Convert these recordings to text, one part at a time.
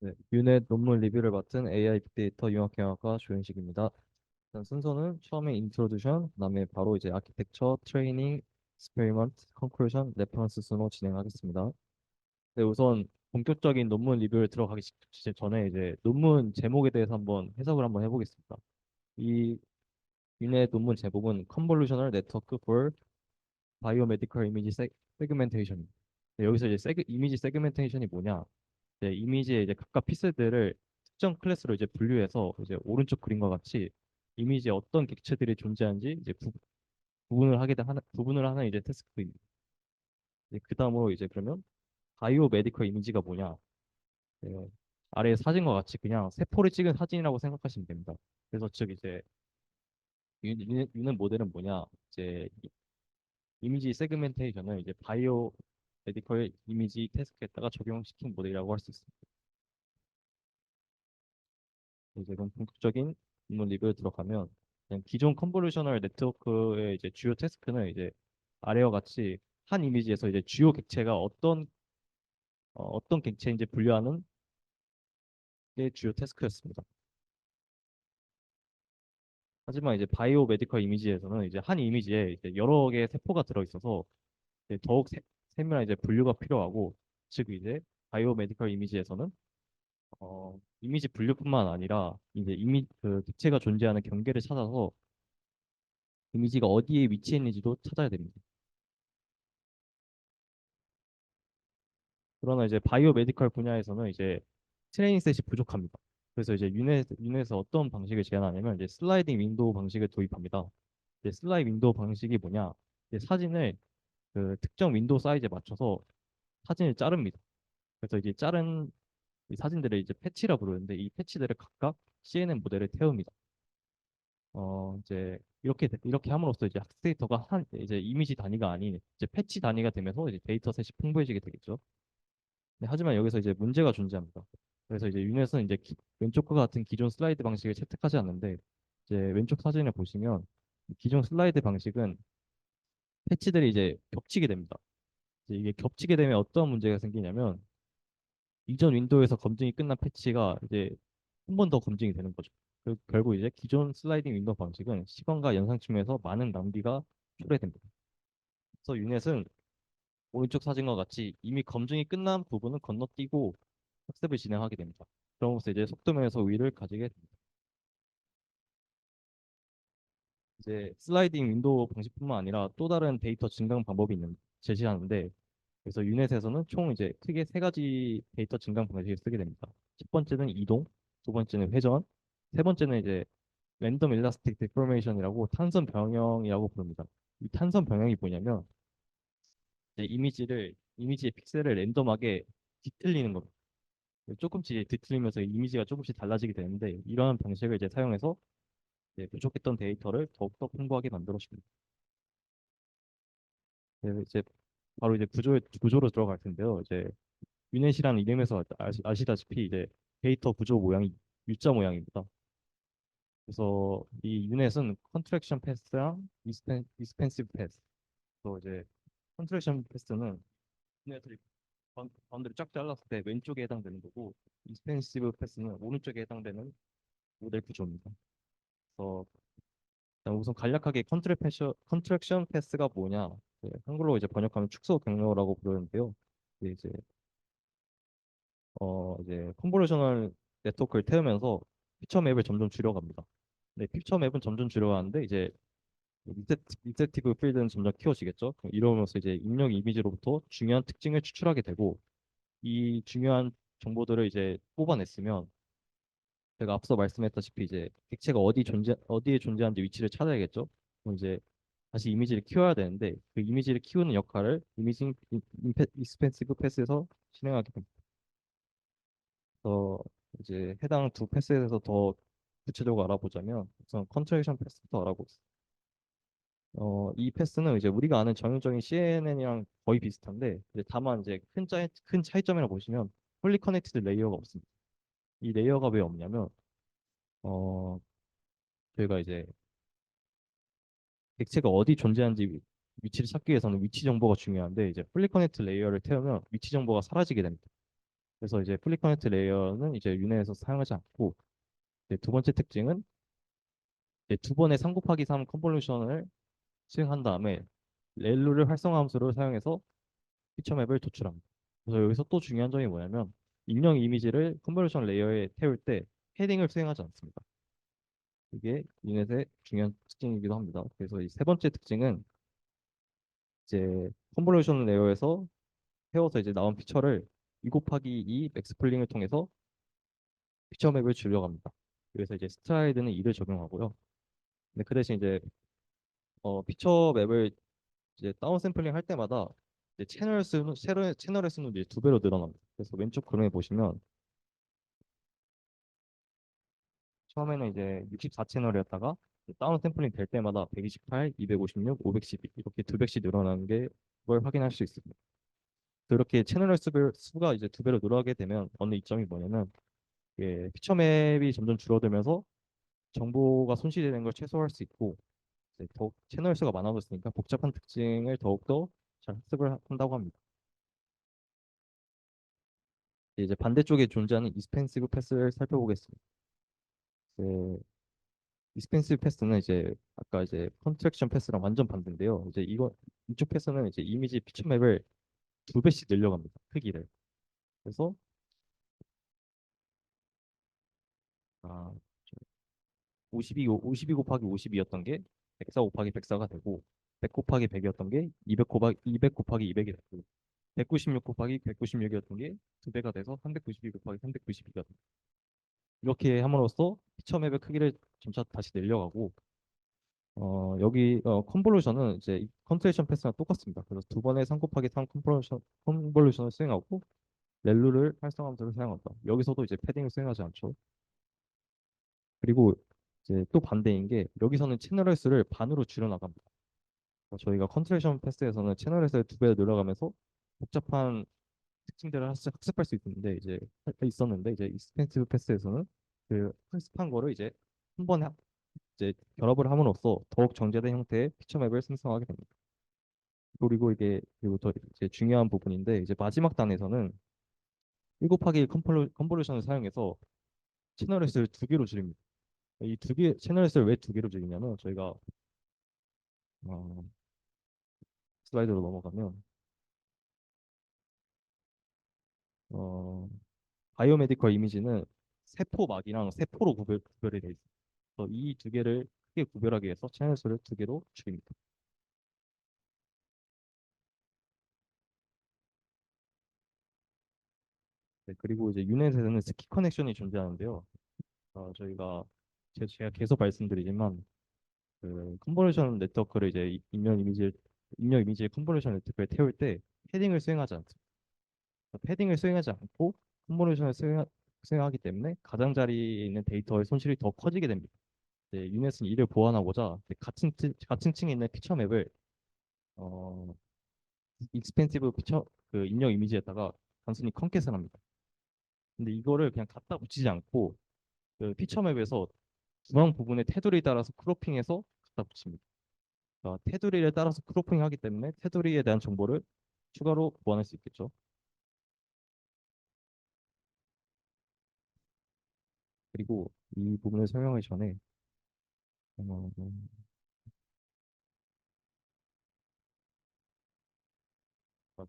네, 유넷 논문 리뷰를 맡은 AI 빅데이터 융합경영학과 조현식입니다. 일단 순서는 처음에 인트로듀션, 그다음에 바로 이제 아키텍처, 트레이닝, 익스페리먼트, 컨클루전, 레퍼런스 순으로 진행하겠습니다. 네, 우선 본격적인 논문 리뷰를 들어가기 전에 이제 논문 제목에 대해서 한번 해석을 한번 해보겠습니다. 이 유넷 논문 제목은 Convolutional Network for Biomedical Image Segmentation. 네, 여기서 이제 이미지 세그멘테이션이 뭐냐? 이제 이미지의 이제 각각 피스들을 특정 클래스로 이제 분류해서 이제 오른쪽 그림과 같이 이미지에 어떤 객체들이 존재하는지 이제 구분을 하는 이제 태스크입니다. 이제 그 다음으로 이제 그러면 바이오 메디컬 이미지가 뭐냐? 네, 아래 사진과 같이 그냥 세포를 찍은 사진이라고 생각하시면 됩니다. 그래서 즉 이제 유는 모델은 뭐냐? 이제 이미지 세그멘테이션을 이제 바이오 메디컬 이미지 태스크에다가 적용시킨 모델이라고 할 수 있습니다. 이제 그럼 본격적인 논문 리뷰에 들어가면 그냥 기존 컨볼루셔널 네트워크의 이제 주요 태스크는 이제 아래와 같이 한 이미지에서 이제 주요 객체가 어떤 객체인지 분류하는 게 주요 태스크였습니다. 하지만 이제 바이오 메디컬 이미지에서는 이제 한 이미지에 이제 여러 개의 세포가 들어 있어서 이제 더욱 세밀한 이제 분류가 필요하고, 즉 이제 바이오 메디컬 이미지에서는 이미지 분류뿐만 아니라 이제 그 객체가 존재하는 경계를 찾아서 이미지가 어디에 위치해 있는지도 찾아야 됩니다. 그러나 이제 바이오 메디컬 분야에서는 이제 트레이닝 셋이 부족합니다. 그래서 이제 윤회에서 어떤 방식을 제안하냐면 이제 슬라이딩 윈도우 방식을 도입합니다. 이제 슬라이드 윈도우 방식이 뭐냐? 이제 사진을 그 특정 윈도우 사이즈에 맞춰서 사진을 자릅니다. 그래서 이제 자른 이 사진들을 이제 패치라 부르는데 이 패치들을 각각 CNN 모델에 태웁니다. 이제 이렇게 함으로써 이제 학습 데이터가 한 이제 이미지 단위가 아닌 이제 패치 단위가 되면서 이제 데이터셋이 풍부해지게 되겠죠. 네, 하지만 여기서 이제 문제가 존재합니다. 그래서 이제 유넷은 이제 왼쪽과 같은 기존 슬라이드 방식을 채택하지 않는데 이제 왼쪽 사진을 보시면 기존 슬라이드 방식은 패치들이 이제 겹치게 됩니다. 이제 이게 겹치게 되면 어떤 문제가 생기냐면 이전 윈도우에서 검증이 끝난 패치가 이제 한 번 더 검증이 되는 거죠. 결국 이제 기존 슬라이딩 윈도우 방식은 시간과 연상 측면에서 많은 낭비가 초래됩니다. 그래서 유넷은 오른쪽 사진과 같이 이미 검증이 끝난 부분은 건너뛰고 학습을 진행하게 됩니다. 그러면서 이제 속도면에서 우위를 가지게 됩니다. 이제 슬라이딩 윈도우 방식뿐만 아니라 또 다른 데이터 증강 방법이 제시하는데, 그래서 유넷에서는 총 이제 크게 세 가지 데이터 증강 방식을 쓰게 됩니다. 첫 번째는 이동, 두 번째는 회전, 세 번째는 이제 랜덤 일라스틱 디포메이션이라고 탄선 변형이라고 부릅니다. 이 탄선 변형이 뭐냐면 이제 이미지의 픽셀을 랜덤하게 뒤틀리는 겁니다. 조금씩 뒤틀리면서 이미지가 조금씩 달라지게 되는데 이러한 방식을 이제 사용해서 이제 부족했던 데이터를 더욱더 풍부하게 만들어 줍니다. 네, 이제 바로 이제 구조로 들어갈 텐데요. 이제 유넷이라는 이름에서 아시다시피 이제 데이터 구조 모양이 U자 모양입니다. 그래서 이 유넷은 컨트랙션 패스랑 익스펜시브 패스. 또 이제 컨트랙션 패스는 유넷을 바운드를 쫙 잘랐을 때 왼쪽에 해당되는 거고, 익스펜시브 패스는 오른쪽에 해당되는 모델 구조입니다. 그래서 일단 우선 간략하게 컨트랙션 패스가 뭐냐? 한글로 이제 번역하면 축소 경로라고 부르는데요. 이제 이제 컨보루셔널 네트워크를 태우면서 피처 맵을 점점 줄여갑니다. 네, 피처 맵은 점점 줄여가는데 이제 리셉티브 필드는 점점 키워지겠죠. 이러면서 이제 입력 이미지로부터 중요한 특징을 추출하게 되고 이 중요한 정보들을 이제 뽑아냈으면 제가 앞서 말씀했다시피 이제 객체가 어디에 존재하는지 위치를 찾아야겠죠. 그럼 이제 다시 이미지를 키워야 되는데 그 이미지를 키우는 역할을 익스펜시브 패스에서 진행하게 됩니다. 그래서 이제 해당 두 패스에 대해서 더 구체적으로 알아보자면 우선 컨트랙션 패스부터 알아보겠습니다. 이 패스는 이제 우리가 아는 전형적인 CNN이랑 거의 비슷한데 이제 다만 이제 큰 차이점이라고 보시면 폴리 커넥티드 레이어가 없습니다. 이 레이어가 왜 없냐면 어, 저희가 이제 객체가 어디 존재하는지 위치를 찾기 위해서는 위치 정보가 중요한데 이제 폴리 커넥트 레이어를 태우면 위치 정보가 사라지게 됩니다. 그래서 이제 풀리 커넥트 레이어는 이제 윤회에서 사용하지 않고 이제 두 번째 특징은 이제 두 번의 3 곱하기 3 컨볼루션을 수행한 다음에 렐루를 활성화 함수를 사용해서 피처 맵을 도출합니다. 그래서 여기서 또 중요한 점이 뭐냐면 입력 이미지를 컨볼루션 레이어에 태울 때 패딩을 수행하지 않습니다. 이게 유넷의 중요한 특징이기도 합니다. 그래서 이 세 번째 특징은 이제 컨볼루션 레이어에서 태워서 이제 나온 피처를 2 곱하기 2 맥스플링을 통해서 피처 맵을 줄여갑니다. 그래서 이제 스트라이드는 2를 적용하고요. 근데 그 대신 이제 피처 맵을 이제 다운 샘플링 할 때마다 이제 채널의 수는 이제 2배로 늘어납니다. 그래서 왼쪽 그림에 보시면 처음에는 이제 64채널이었다가 다운 샘플링 될 때마다 128, 256, 512 이렇게 2배씩 늘어나는 게 그걸 확인할 수 있습니다. 그렇게 채널의 수가 이제 2배로 늘어나게 되면 어느 이점이 뭐냐면 피처 맵이 점점 줄어들면서 정보가 손실되는 걸 최소화할 수 있고 이제 더욱 채널 수가 많아졌으니까 복잡한 특징을 더욱더 잘 학습을 한다고 합니다. 이제 반대쪽에 존재하는 익스펜시브 패스를 살펴보겠습니다. 그 익스펜시브 패스는 이제 아까 이제 컨트랙션 패스랑 완전 반대인데요. 이제 이쪽 패스는 이제 이미지 피처 맵을 2배씩 늘려갑니다. 크기를. 그래서 아, 52 곱하기 52였던 게 104 곱하기 104가 되고 100 곱하기 100이었던 게 200 곱하기 200이 되고 196 곱하기 196이었던 게 2배가 돼서 392 곱하기 392가 됩니다. 이렇게 함으로써 피처 맵의 크기를 점차 다시 늘려가고 여기 컨볼루션은 이제 컨트레이션 패스랑 똑같습니다. 그래서 두 번의 3 곱하기 3 컨볼루션을 수행하고 렐루를 활성화함수를 사용한다. 여기서도 이제 패딩을 수행하지 않죠. 그리고 이제 또 반대인 게 여기서는 채널 횟수를 반으로 줄여나갑니다. 저희가 컨트레이션 패스에서는 채널 횟수를 2배 늘어가면서 복잡한 특징들을 학습할 수 있는데 이제 익스펜시브 패스에서는 그 학습한 거를 이제 한 번에 이제 결합을 함으로써 더욱 정제된 형태의 피처 맵을 생성하게 됩니다. 그리고 더 이제 중요한 부분인데 이제 마지막 단에서는 1 곱하기 1 컨볼루션을 사용해서 채널 횟수를 2개로 줄입니다. 이 두 개 채널 횟수를 왜 2개로 줄이냐면 저희가 어, 슬라이드로 넘어가면 어, 바이오메디컬 이미지는 세포막이랑 세포로 구별이 돼 있어요. 그래서 이 두 개를 크게 구별하기 위해서 채널 수를 2개로 줄입니다. 네, 그리고 이제 유넷에서는 스키 커넥션이 존재하는데요. 저희가 제가 계속 말씀드리지만 그 컨버전 네트워크를 이제 입력 이미지의 컨버전 네트워크에 태울 때 패딩을 수행하지 않습니다. 패딩을 수행하지 않고 컨버전을 수행하기 때문에 가장자리에 있는 데이터의 손실이 더 커지게 됩니다. 유넷은 이를 보완하고자 같은 층에 있는 피처 맵을 어, 익스펜시브 피처 그 입력 이미지에다가 단순히 컨캣을 합니다. 근데 이거를 그냥 갖다 붙이지 않고 그 피처 맵에서 중앙 부분의 테두리에 따라서 크로핑해서 갖다 붙입니다. 테두리에 따라서 크로핑하기 때문에 테두리에 대한 정보를 추가로 보완할 수 있겠죠. 그리고 이 부분을 설명하기 전에 어,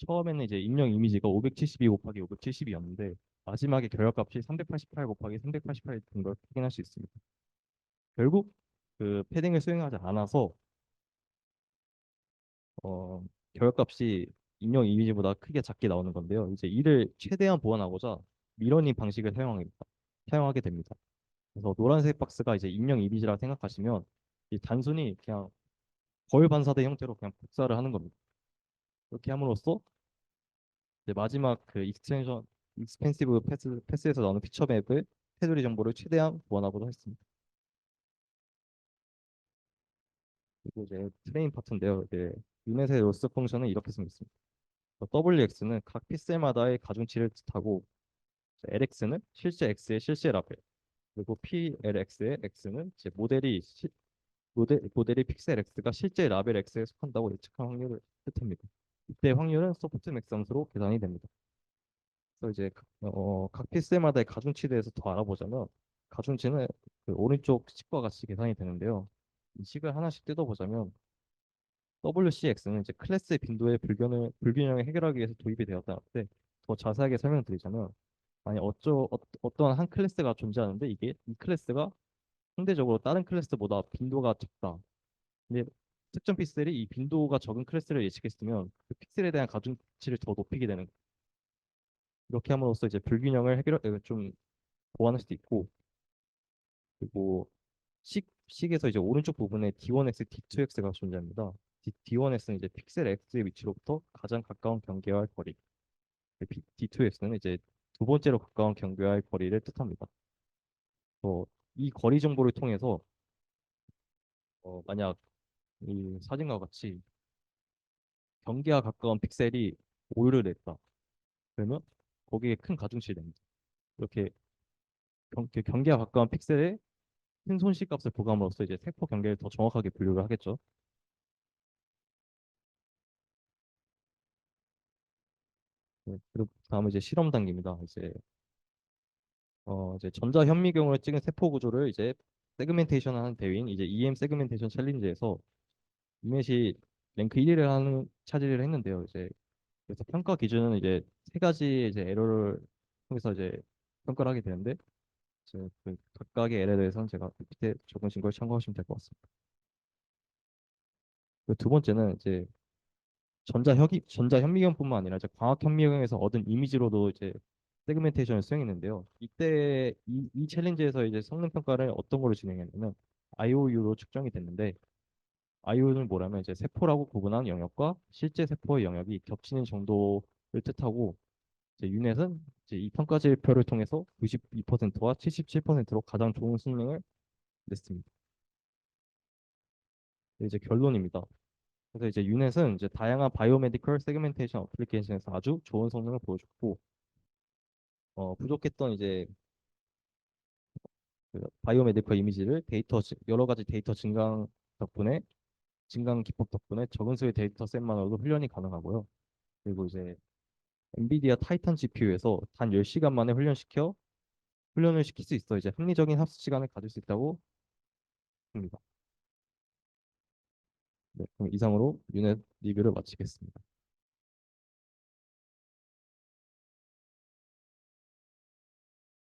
처음에는 이제 입력 이미지가 572 곱하기 572였는데 마지막에 결합값이 388 곱하기 388이 된 걸 확인할 수 있습니다. 결국 그 패딩을 수행하지 않아서 어, 결합값이 입력 이미지보다 크게 작게 나오는 건데요. 이제 이를 최대한 보완하고자 미러닝 방식을 사용하게 됩니다. 그래서 노란색 박스가 이제 입력 이미지라 생각하시면 이 단순히 그냥 거울 반사된 형태로 그냥 복사를 하는 겁니다. 이렇게 함으로써 이제 마지막 그 익스펜시브 패스에서 나오는 피처 맵의 테두리 정보를 최대한 보완하고자 했습니다. 그리고 이제 트레인 파트인데요. 유넷의 로스 펑션은 이렇게 생겼습니다. WX는 각 픽셀마다의 가중치를 뜻하고 LX는 실제 X의 실제 라벨 그리고 PLX의 X는 이제 모델이 픽셀 X가 실제 라벨 X에 속한다고 예측한 확률을 뜻합니다. 이때 확률은 소프트맥스 함수로 계산이 됩니다. 그래서 이제 각 필수마다의 가중치에 대해서 더 알아보자면 가중치는 그 오른쪽 식과 같이 계산이 되는데요. 이 식을 하나씩 뜯어보자면 WCX는 이제 클래스의 빈도의 불균형을 해결하기 위해서 도입이 되었다는데 더 자세하게 설명드리자면 아니 어떠한 한 클래스가 존재하는데 이게 이 클래스가 상대적으로 다른 클래스보다 빈도가 적다. 근데 특정 픽셀이 이 빈도가 적은 클래스를 예측했으면 그 픽셀에 대한 가중치를 더 높이게 되는 거예요. 이렇게 함으로써 이제 불균형을 좀 보완할 수도 있고 그리고 식에서 이제 오른쪽 부분에 D1X, D2X가 존재합니다. D1X는 이제 픽셀 X의 위치로부터 가장 가까운 경계와의 거리, D2X는 이제 두 번째로 가까운 경계와의 거리를 뜻합니다. 이 거리 정보를 통해서 만약 이 사진과 같이 경계와 가까운 픽셀이 오류를 냈다. 그러면 거기에 큰 가중치를 냅니다. 이렇게 경계와 가까운 픽셀에 큰 손실 값을 부과함으로써 이제 세포 경계를 더 정확하게 분류를 하겠죠. 네, 그리고 다음은 이제 실험 단계입니다. 이제 전자 현미경으로 찍은 세포 구조를 이제 세그멘테이션하는 대회인 이제 EM 세그멘테이션 챌린지에서 이met이 랭크 1위를 하는 차지를 했는데요. 이제 그래서 평가 기준은 이제 세 가지 이제 에러를 통해서 이제 평가를 하게 되는데 이제 그 각각의 에러에 대해서는 제가 밑에 적으신 걸 참고하시면 될 것 같습니다. 그 두 번째는 이제 전자 현미경뿐만 아니라 이제 광학 현미경에서 얻은 이미지로도 이제 세그멘테이션을 수행했는데요. 이때 이 챌린지에서 이제 성능 평가를 어떤 걸로 진행했냐면 IOU로 측정이 됐는데 IOU는 뭐라면 이제 세포라고 구분한 영역과 실제 세포의 영역이 겹치는 정도를 뜻하고 이제 유넷은 이제 이 평가 지표를 통해서 92%와 77%로 가장 좋은 성능을 냈습니다. 이제 결론입니다. 그래서 이제 유넷은 이제 다양한 바이오메디컬 세그멘테이션 어플리케이션에서 아주 좋은 성능을 보여줬고 부족했던 이제 그 바이오메디컬 이미지를 여러 가지 데이터 증강 기법 덕분에 적은 수의 데이터셋만으로도 훈련이 가능하고요. 그리고 이제 엔비디아 타이탄 GPU에서 단 10시간 만에 훈련을 시킬 수 있어 이제 합리적인 학습 시간을 가질 수 있다고 합니다. 네, 그럼 이상으로 유넷 리뷰를 마치겠습니다.